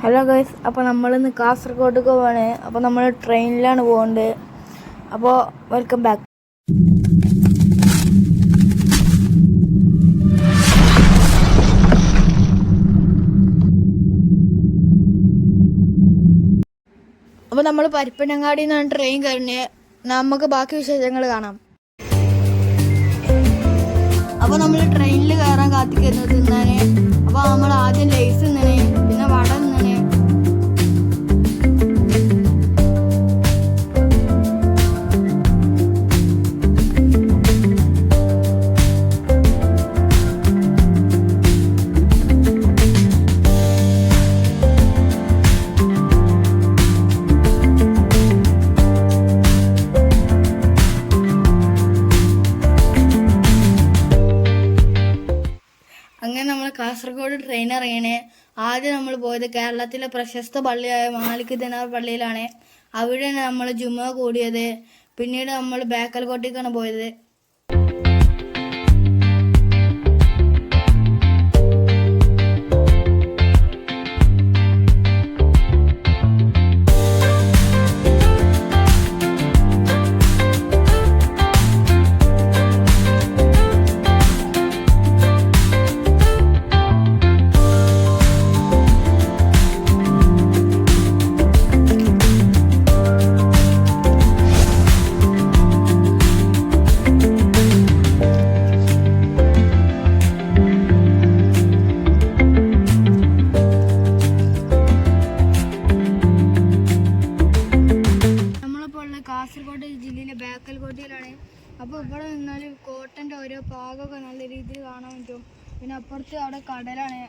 Hello guys, അപ്പോൾ നമ്മളിന്ന് കാസർഗോഡേക്ക് പോവാണ്. അപ്പോൾ നമ്മൾ ട്രെയിനിലാണ് പോകുന്നത്. അപ്പോൾ വെൽക്കം ബാക്ക്. അപ്പോൾ നമ്മൾ പരപ്പനങ്ങാടിയിൽ നിന്നാണ് ട്രെയിൻ കയറുന്നത്. നമുക്ക് ബാക്കി വിശേഷങ്ങൾ കാണാം. അപ്പോൾ നമ്മൾ ട്രെയിനിൽ കയറാൻ കാത്തിക്കുന്നത് തിന്നാൻ. അപ്പോൾ നമ്മൾ ആദ്യം ലേസ് തിന്നണേ, പിന്നെ വട തിന്നണേ. അങ്ങനെ നമ്മൾ കാസർഗോഡ് ട്രെയിൻ ഇറങ്ങിയാണ്. ആദ്യം നമ്മൾ പോയത് കേരളത്തിലെ പ്രശസ്ത പള്ളിയായ മാലിക് ദിനാർ പള്ളിയിലാണ്. അവിടെയാണ് നമ്മൾ ജുമുഅ കൂടിയത്. പിന്നീട് നമ്മൾ ബേക്കൽകോട്ടേക്കാണ് പോയത്. കാസർഗോഡ് ജില്ലയിലെ ബേക്കൽകോട്ടയിലാണ്. അപ്പോൾ ഇവിടെ നിന്നാൽ കോട്ടൻ്റെ ഓരോ ഭാഗമൊക്കെ നല്ല രീതിയിൽ കാണാൻ പറ്റും. പിന്നെ അപ്പുറത്ത് അവിടെ കടലാണ്.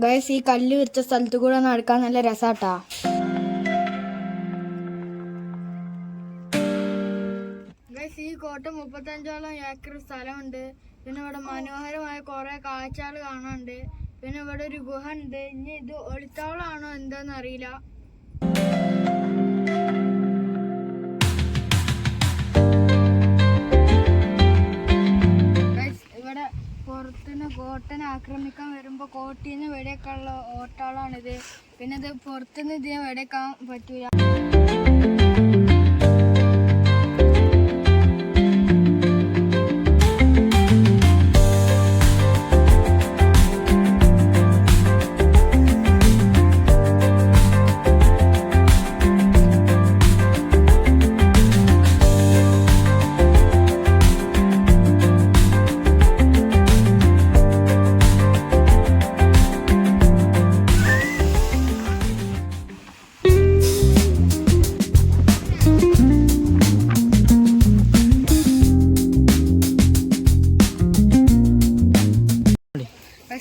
ഗൈസ്, ഈ കല്ല് വിരിച്ച സ്ഥലത്ത് കൂടെ നടക്കാൻ നല്ല രസാട്ടാ. ഗൈസ്, ഈ കോട്ട 35ഓളം ഏക്കർ സ്ഥലമുണ്ട്. പിന്നെ ഇവിടെ മനോഹരമായ കുറെ കാഴ്ചകൾ കാണാനുണ്ട്. പിന്നെ ഇവിടെ ഒരു ഗുഹ ഉണ്ട്. ഇനി ഇത് ഒളിത്താവളാണോ എന്താന്ന് അറിയില്ല. പുറത്തുനിന്ന് കോട്ടനെ ആക്രമിക്കാൻ വരുമ്പോൾ കോട്ടീന്ന് വെടിയേക്കാനുള്ള ഓട്ടാളാണിത്. പിന്നെ ഇത് പുറത്തുനിന്ന് ഇതിനെ വെടിയേക്കാൻ പറ്റൂല.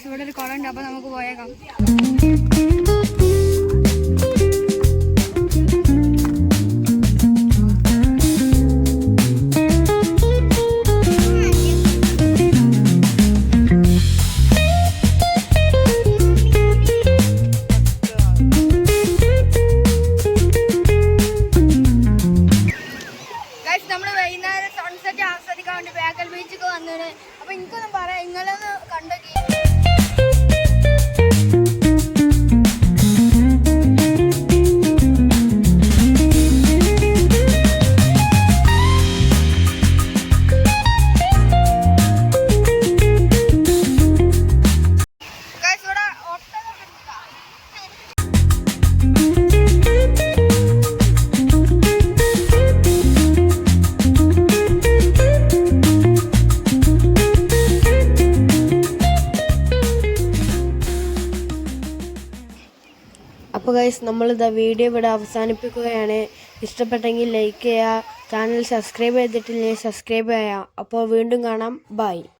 ഇവിടെ ഒരു കുളമുണ്ട്. അപ്പോൾ നമുക്ക് പോയേക്കാം. നമ്മൾ വൈകുന്നേരം സൺസെറ്റ് ആസ്വദിക്കാൻ വേണ്ടി ബേക്കൽ ബീച്ചൊക്കെ വന്നത്. അപ്പോൾ എനിക്കൊന്നും പറയാം, നിങ്ങളൊന്ന് കണ്ടോക്കി. അപ്പോൾ ഗൈസ്, നമ്മളിതാ വീഡിയോ ഇവിടെ അവസാനിപ്പിക്കുകയാണ്. ഇഷ്ടപ്പെട്ടെങ്കിൽ ലൈക്ക് ചെയ്യുക, ചാനൽ സബ്സ്ക്രൈബ് ചെയ്തിട്ടില്ലെങ്കിൽ സബ്സ്ക്രൈബ് ചെയ്യുക. അപ്പോൾ വീണ്ടും കാണാം. ബൈ.